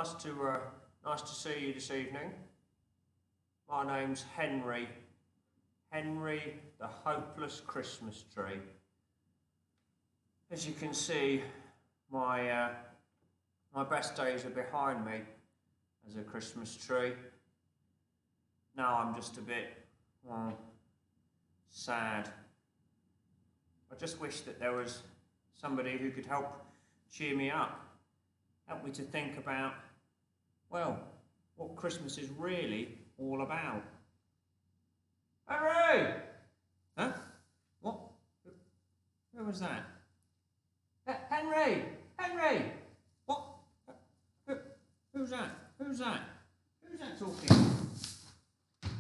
Nice to see you this evening. My name's Henry. Henry, the hopeless Christmas tree. As you can see, my best days are behind me as a Christmas tree. Now I'm just a bit, sad. I just wish that there was somebody who could help cheer me up, help me to think about, well, what Christmas is really all about. Henry! Huh? What? Who was that? Henry! Henry! What? Who's that? Who's that? Who's that talking?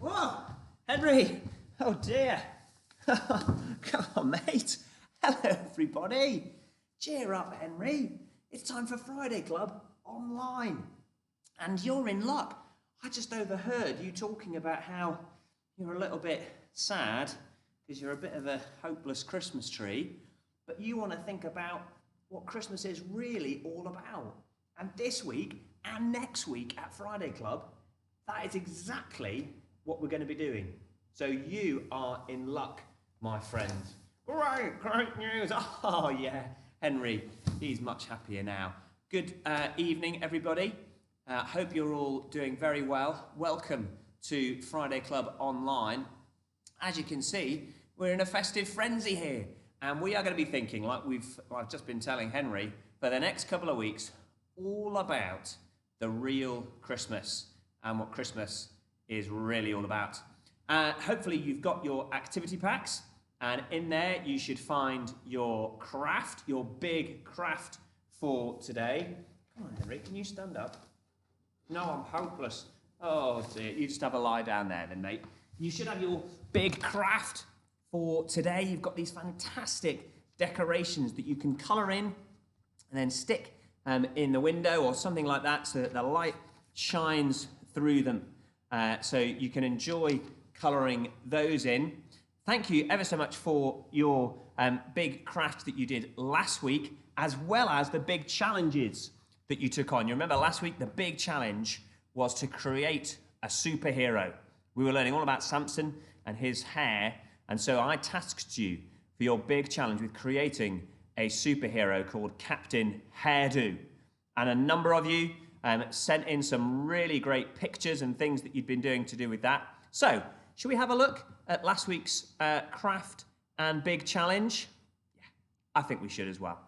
Whoa! Henry! Oh dear! Come on, mate! Hello, everybody! Cheer up, Henry! It's time for Friday Club online. And you're in luck. I just overheard you talking about how you're a little bit sad because you're a bit of a hopeless Christmas tree, but you want to think about what Christmas is really all about. And this week and next week at Friday Club, that is exactly what we're going to be doing. So you are in luck, my friend. Great news. Oh, yeah. Henry, he's much happier now. Good evening, everybody. Hope you're all doing very well. Welcome to Friday Club Online. As you can see, we're in a festive frenzy here. And we are going to be thinking, like I've just been telling Henry, for the next couple of weeks, all about the real Christmas and what Christmas is really all about. Hopefully you've got your activity packs, and in there you should find your craft, your big craft for today. Come on, Henry, can you stand up? No, I'm hopeless. Oh dear, you just have a lie down there then, mate. You should have your big craft for today. You've got these fantastic decorations that you can colour in and then stick in the window or something like that so that the light shines through them. So you can enjoy colouring those in. Thank you ever so much for your big craft that you did last week, as well as the big challenges that you took on. You remember last week, the big challenge was to create a superhero. We were learning all about Samson and his hair, and so I tasked you for your big challenge with creating a superhero called Captain Hairdo. And a number of you sent in some really great pictures and things that you'd been doing to do with that. So, should we have a look at last week's craft and big challenge? Yeah, I think we should as well.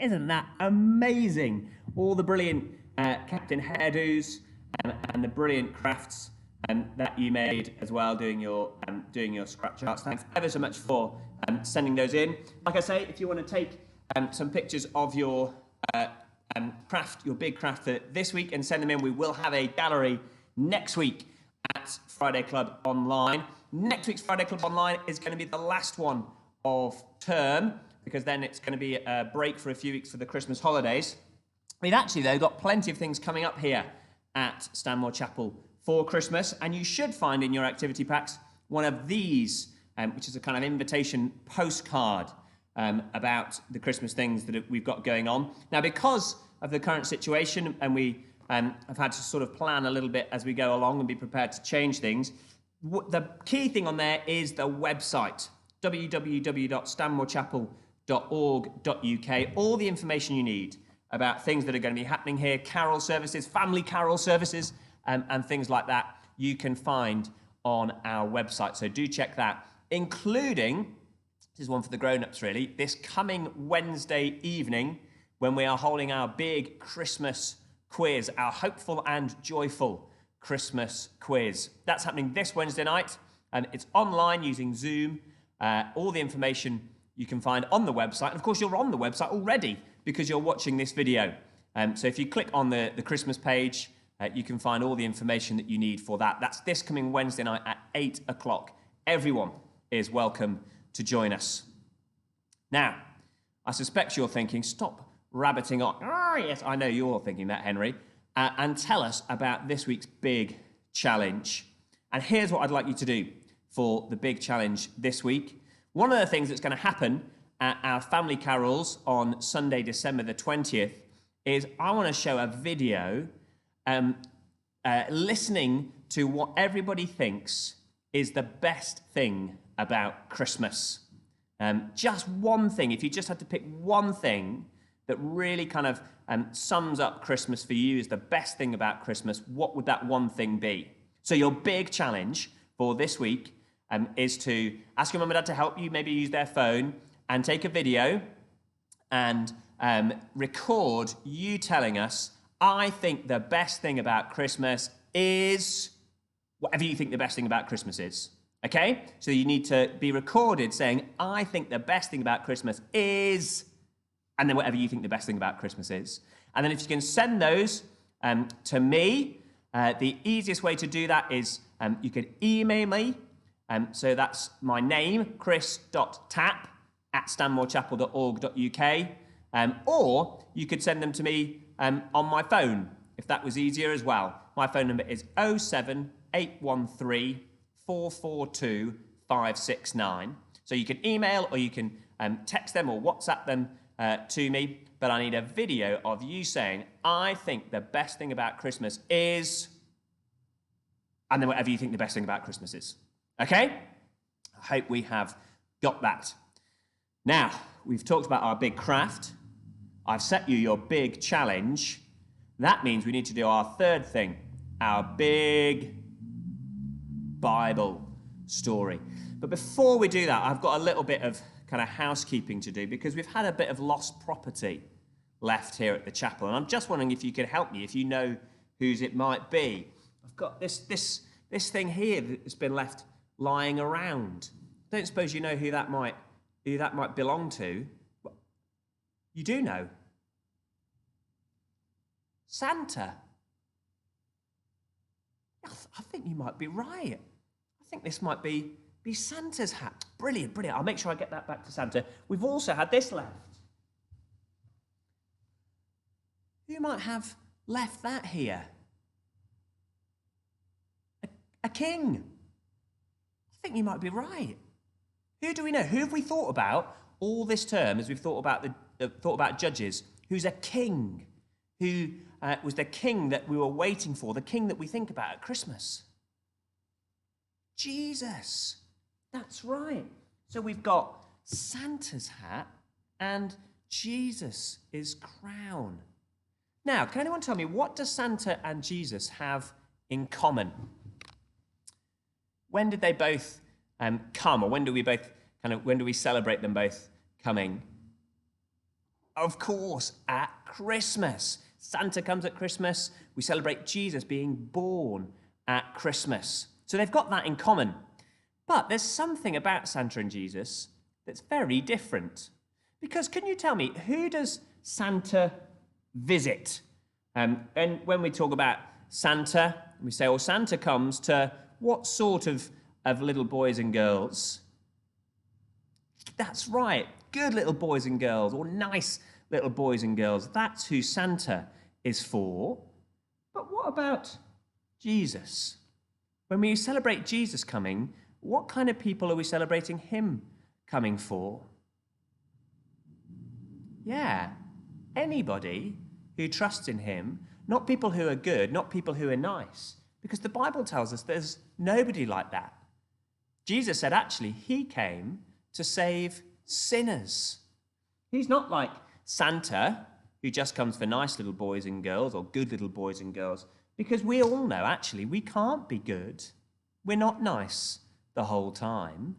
Isn't that amazing? All the brilliant Captain Hairdos and the brilliant crafts that you made as well, doing your scratch arts. Thanks ever so much for sending those in. Like I say, if you want to take some pictures of your craft, your big craft for this week, and send them in, we will have a gallery next week at Friday Club Online. Next week's Friday Club Online is going to be the last one of term, because then it's going to be a break for a few weeks for the Christmas holidays. We've actually, though, got plenty of things coming up here at Stanmore Chapel for Christmas, and you should find in your activity packs one of these, which is a kind of invitation postcard about the Christmas things that we've got going on. Now, because of the current situation, and we have had to sort of plan a little bit as we go along and be prepared to change things, the key thing on there is the website, www.stanmorechapel.org.uk. All the information you need about things that are going to be happening here, carol services, family carol services, and things like that, you can find on our website. So do check that, including, this is one for the grown-ups really, this coming Wednesday evening when we are holding our big Christmas quiz, our hopeful and joyful Christmas quiz. That's happening this Wednesday night, and it's online using Zoom. All the information you can find on the website. And of course, you're on the website already because you're watching this video. So if you click on the Christmas page, you can find all the information that you need for that. That's this coming Wednesday night at 8 o'clock. Everyone is welcome to join us. Now, I suspect you're thinking, stop rabbiting on. Oh, yes, I know you're thinking that, Henry. And tell us about this week's big challenge. And here's what I'd like you to do for the big challenge this week. One of the things that's going to happen at our family carols on Sunday, December the 20th, is I want to show a video listening to what everybody thinks is the best thing about Christmas. Just one thing, if you just had to pick one thing that really kind of sums up Christmas for you, is the best thing about Christmas, what would that one thing be? So your big challenge for this week is to ask your mum and dad to help you, maybe use their phone, and take a video and record you telling us, I think the best thing about Christmas is, whatever you think the best thing about Christmas is. Okay? So you need to be recorded saying, I think the best thing about Christmas is, and then whatever you think the best thing about Christmas is. And then if you can send those to me, the easiest way to do that is you can email me. So that's my name, chris.tapp@stanmorechapel.org.uk. Or you could send them to me on my phone, if that was easier as well. My phone number is 07813 442 569. So you can email or you can text them or WhatsApp them to me, but I need a video of you saying, I think the best thing about Christmas is, and then whatever you think the best thing about Christmas is. Okay? I hope we have got that. Now, we've talked about our big craft. I've set you your big challenge. That means we need to do our third thing, our big Bible story. But before we do that, I've got a little bit of kind of housekeeping to do because we've had a bit of lost property left here at the chapel. And I'm just wondering if you could help me, if you know whose it might be. I've got this thing here that's been left lying around. I don't suppose you know who that might belong to. You do know. Santa. I think you might be right. I think this might be Santa's hat. Brilliant, brilliant. I'll make sure I get that back to Santa. We've also had this left. Who might have left that here? A king. I think you might be right. Who do we know? Who have we thought about all this term as we've thought about Judges? Who's a king? Who was the king that we were waiting for, the king that we think about at Christmas? Jesus. That's right. So we've got Santa's hat and Jesus' crown. Now, can anyone tell me, what does Santa and Jesus have in common? When did they both come, or when do we celebrate them both coming? Of course, at Christmas. Santa comes at Christmas. We celebrate Jesus being born at Christmas. So they've got that in common. But there's something about Santa and Jesus that's very different. Because can you tell me, who does Santa visit? And when we talk about Santa, we say, oh, Santa comes to what sort of little boys and girls? That's right, good little boys and girls, or nice little boys and girls. That's who Santa is for. But what about Jesus. When we celebrate Jesus coming, what kind of people are we celebrating him coming for? Yeah, anybody who trusts in him, not people who are good, not people who are nice, because the Bible tells us there's nobody like that. Jesus said actually he came to save sinners. He's not like Santa, who just comes for nice little boys and girls or good little boys and girls, because we all know actually we can't be good. We're not nice the whole time.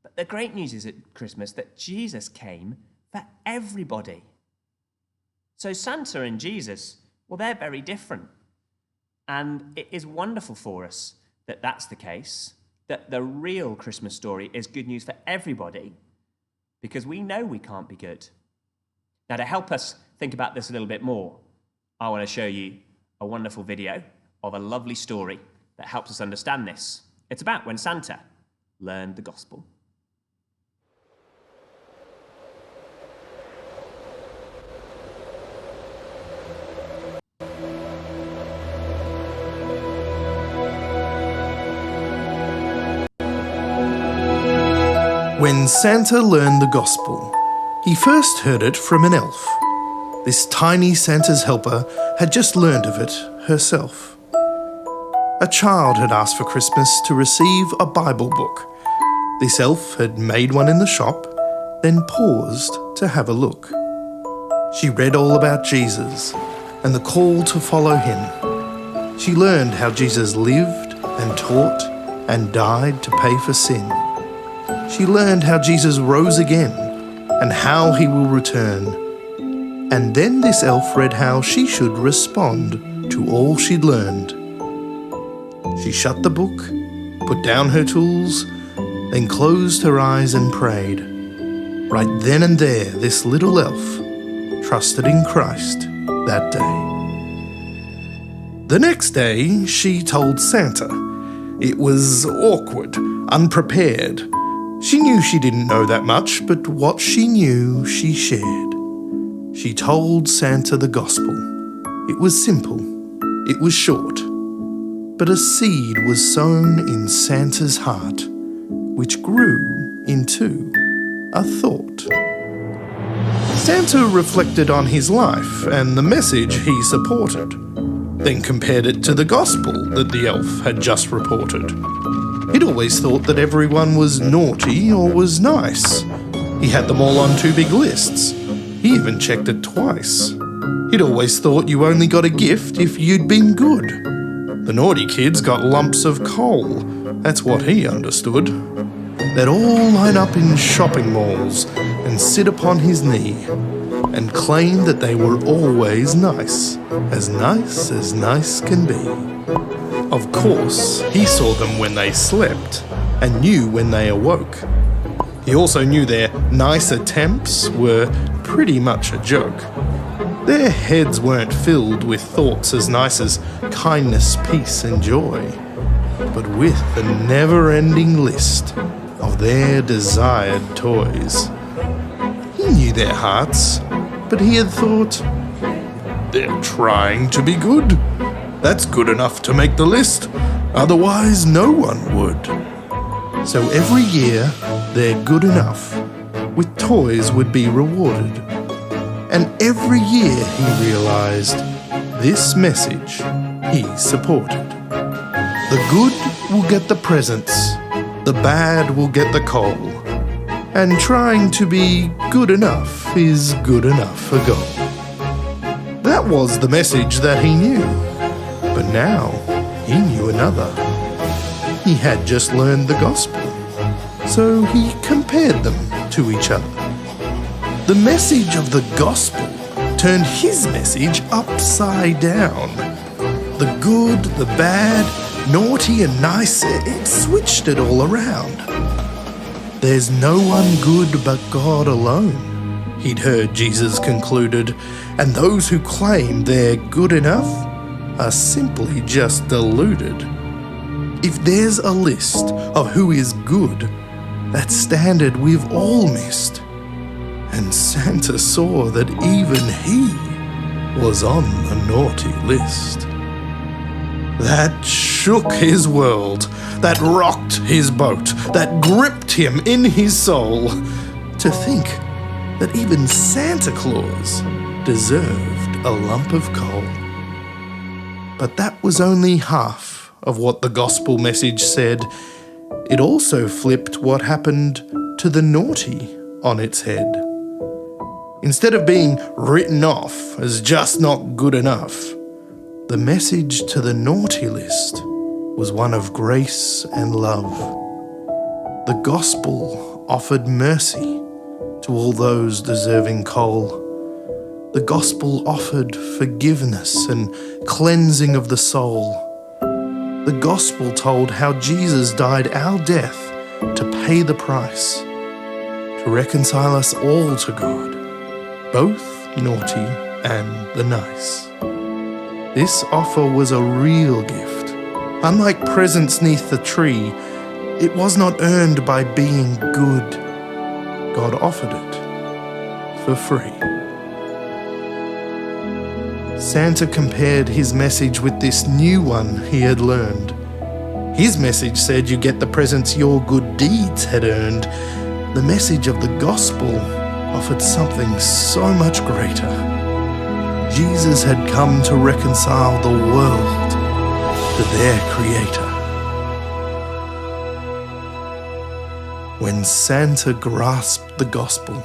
But the great news is at Christmas that Jesus came for everybody. So Santa and Jesus, well, they're very different. And it is wonderful for us that that's the case, that the real Christmas story is good news for everybody, because we know we can't be good. Now, to help us think about this a little bit more, I want to show you a wonderful video of a lovely story that helps us understand this. It's about when Santa learned the gospel. When Santa learned the gospel, he first heard it from an elf. This tiny Santa's helper had just learned of it herself. A child had asked for Christmas to receive a Bible book. This elf had made one in the shop, then paused to have a look. She read all about Jesus and the call to follow him. She learned how Jesus lived and taught and died to pay for sin. She learned how Jesus rose again and how he will return. And then this elf read how she should respond to all she'd learned. She shut the book, put down her tools, then closed her eyes and prayed. Right then and there, this little elf trusted in Christ that day. The next day, she told Santa. It was awkward, unprepared. She knew she didn't know that much, but what she knew, she shared. She told Santa the gospel. It was simple. It was short. But a seed was sown in Santa's heart, which grew into a thought. Santa reflected on his life and the message he supported, then compared it to the gospel that the elf had just reported. He'd always thought that everyone was naughty or was nice. He had them all on two big lists. He even checked it twice. He'd always thought you only got a gift if you'd been good. The naughty kids got lumps of coal. That's what he understood. They'd all line up in shopping malls and sit upon his knee and claim that they were always nice as nice can be. Of course, he saw them when they slept and knew when they awoke. He also knew their nice attempts were pretty much a joke. Their heads weren't filled with thoughts as nice as kindness, peace and joy, but with the never-ending list of their desired toys. He knew their hearts, but he had thought, they're trying to be good. That's good enough to make the list, otherwise no one would. So every year, they're good enough, with toys would be rewarded. And every year he realised this message he supported. The good will get the presents, the bad will get the coal, and trying to be good enough is good enough a goal. That was the message that he knew. But now, he knew another. He had just learned the gospel, so he compared them to each other. The message of the gospel turned his message upside down. The good, the bad, naughty and nice, it switched it all around. There's no one good but God alone, he'd heard Jesus concluded, and those who claim they're good enough are simply just deluded. If there's a list of who is good, that standard we've all missed. And Santa saw that even he was on the naughty list. that shook his world, that rocked his boat, that gripped him in his soul. To think that even Santa Claus deserved a lump of coal. But that was only half of what the gospel message said. It also flipped what happened to the naughty on its head. Instead of being written off as just not good enough, the message to the naughty list was one of grace and love. The gospel offered mercy to all those deserving coal. The gospel offered forgiveness and cleansing of the soul. The gospel told how Jesus died our death to pay the price, to reconcile us all to God, both naughty and the nice. This offer was a real gift. Unlike presents 'neath the tree, it was not earned by being good. God offered it for free. Santa compared his message with this new one he had learned. His message said you get the presents your good deeds had earned. The message of the gospel offered something so much greater. Jesus had come to reconcile the world to their Creator. When Santa grasped the gospel,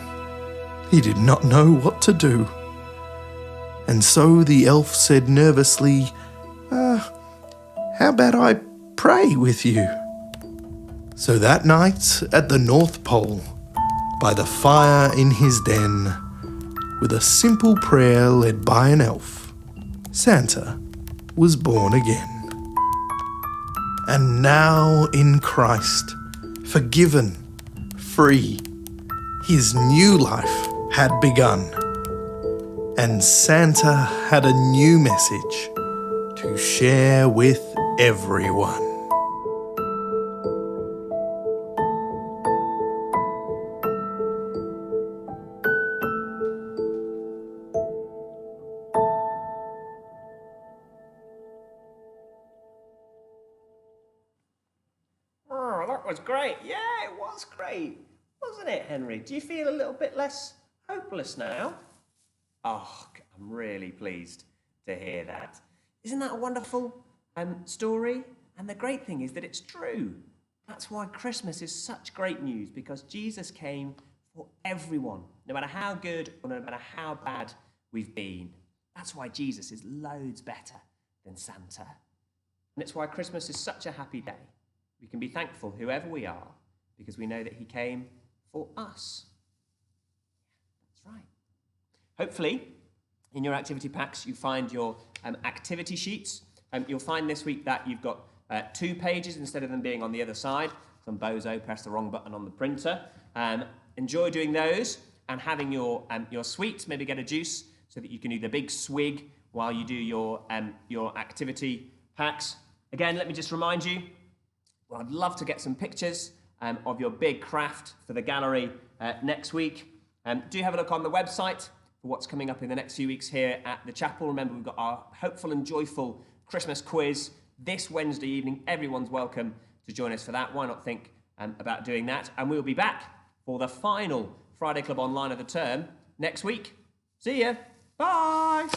he did not know what to do. And so the elf said nervously, how about I pray with you? So that night at the North Pole, by the fire in his den, with a simple prayer led by an elf, Santa was born again. And now in Christ, forgiven, free, his new life had begun. And Santa had a new message to share with everyone. Oh, that was great. Yeah, it was great. Wasn't it, Henry? Do you feel a little bit less hopeless now? Oh, I'm really pleased to hear that. Isn't that a wonderful story? And the great thing is that it's true. That's why Christmas is such great news, because Jesus came for everyone, no matter how good or no matter how bad we've been. That's why Jesus is loads better than Santa. And it's why Christmas is such a happy day. We can be thankful, whoever we are, because we know that he came for us. That's right. Hopefully, in your activity packs, you find your activity sheets. You'll find this week that you've got 2 pages instead of them being on the other side. Some bozo pressed the wrong button on the printer. Enjoy doing those and having your sweets. Maybe get a juice so that you can do the big swig while you do your activity packs. Again, let me just remind you, well, I'd love to get some pictures of your big craft for the gallery next week. Do have a look on the website for what's coming up in the next few weeks here at the chapel. Remember, we've got our hopeful and joyful Christmas quiz this Wednesday evening. Everyone's welcome to join us for that. Why not think about doing that? And we'll be back for the final Friday Club Online of the term next week. See ya. Bye.